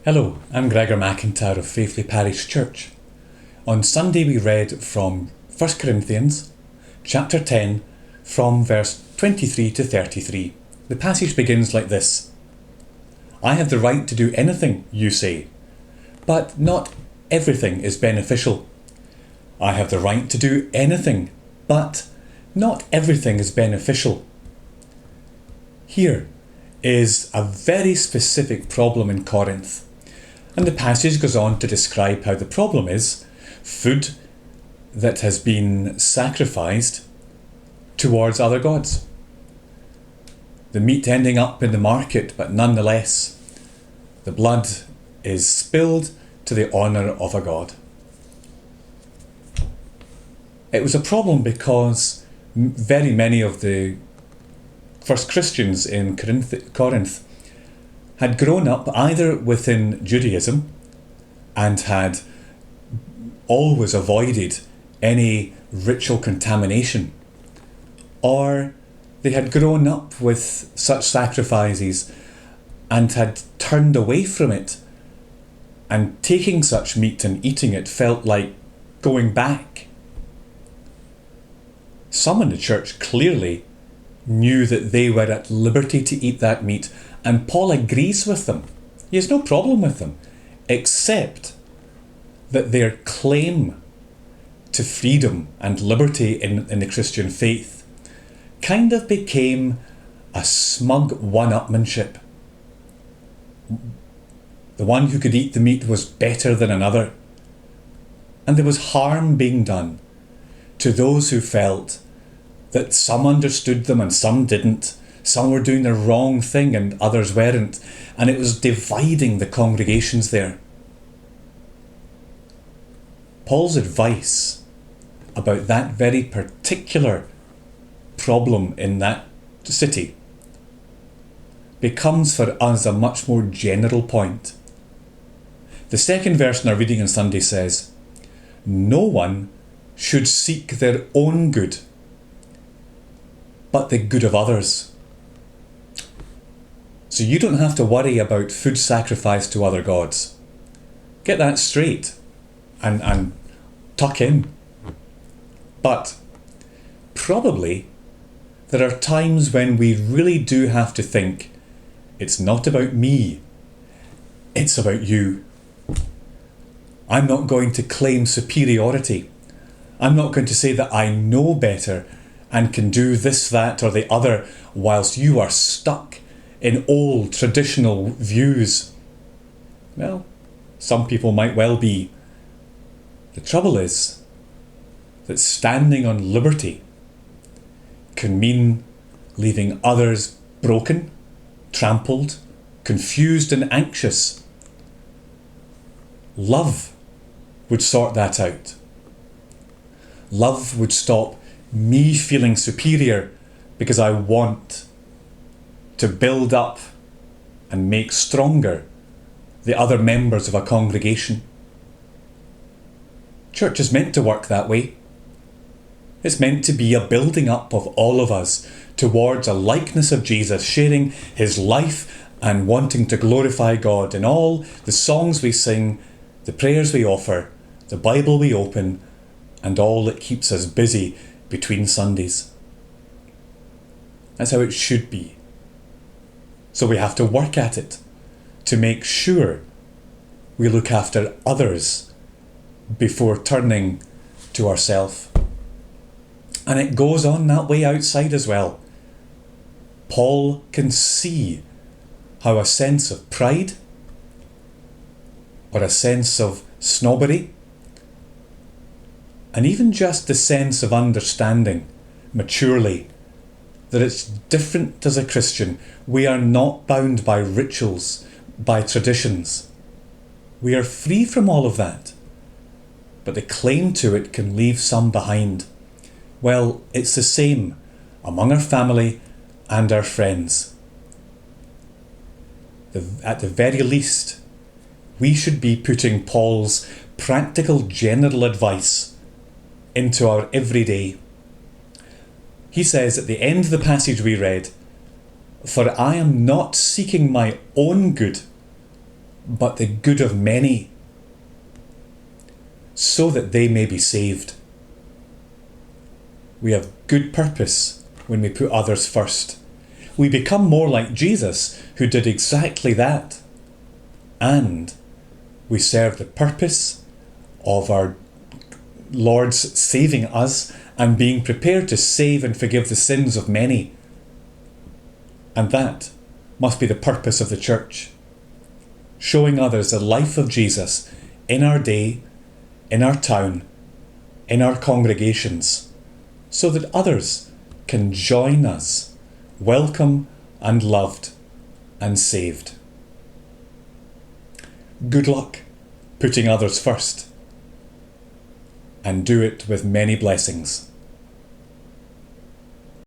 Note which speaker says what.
Speaker 1: Hello, I'm Gregor McIntyre of Faifley Parish Church. On Sunday we read from 1 Corinthians chapter 10 from verse 23 to 33. The passage begins like this. I have the right to do anything, you say, but not everything is beneficial. I have the right to do anything, but not everything is beneficial. Here is a very specific problem in Corinth. And the passage goes on to describe how the problem is food that has been sacrificed towards other gods. The meat ending up in the market, but nonetheless, the blood is spilled to the honour of a god. It was a problem because very many of the first Christians in Corinth had grown up either within Judaism and had always avoided any ritual contamination, or they had grown up with such sacrifices and had turned away from it, and taking such meat and eating it felt like going back. Some in the church clearly knew that they were at liberty to eat that meat, and Paul agrees with them. He has no problem with them, except that their claim to freedom and liberty in the Christian faith kind of became a smug one-upmanship. The one who could eat the meat was better than another, and there was harm being done to those who felt that some understood them and some didn't. Some were doing the wrong thing and others weren't. And it was dividing the congregations there. Paul's advice about that very particular problem in that city becomes for us a much more general point. The second verse in our reading on Sunday says, no one should seek their own good, but the good of others. So you don't have to worry about food sacrificed to other gods. Get that straight and tuck in. But probably there are times when we really do have to think, it's not about me, it's about you. I'm not going to claim superiority. I'm not going to say that I know better and can do this, that, or the other, whilst you are stuck in old traditional views. Well, some people might well be. The trouble is that standing on liberty can mean leaving others broken, trampled, confused and anxious. Love would sort that out. Love would stop me feeling superior because I want to build up and make stronger the other members of a congregation. Church is meant to work that way. It's meant to be a building up of all of us towards a likeness of Jesus, sharing his life and wanting to glorify God in all the songs we sing, the prayers we offer, the Bible we open, and all that keeps us busy between Sundays. That's how it should be. So we have to work at it to make sure we look after others before turning to ourselves. And it goes on that way outside as well. Paul can see how a sense of pride or a sense of snobbery, and even just the sense of understanding maturely that it's different as a Christian. We are not bound by rituals, by traditions. We are free from all of that. But the claim to it can leave some behind. Well, it's the same among our family and our friends. At the very least, we should be putting Paul's practical general advice into our everyday. He says at the end of the passage we read, "For I am not seeking my own good, but the good of many, so that they may be saved. We have good purpose when we put others first. We become more like Jesus, who did exactly that. And we serve the purpose of our Lord's saving us and being prepared to save and forgive the sins of many. And that must be the purpose of the church. Showing others the life of Jesus in our day, in our town, in our congregations, so that others can join us, welcome and loved and saved. Good luck putting others first, and do it with many blessings.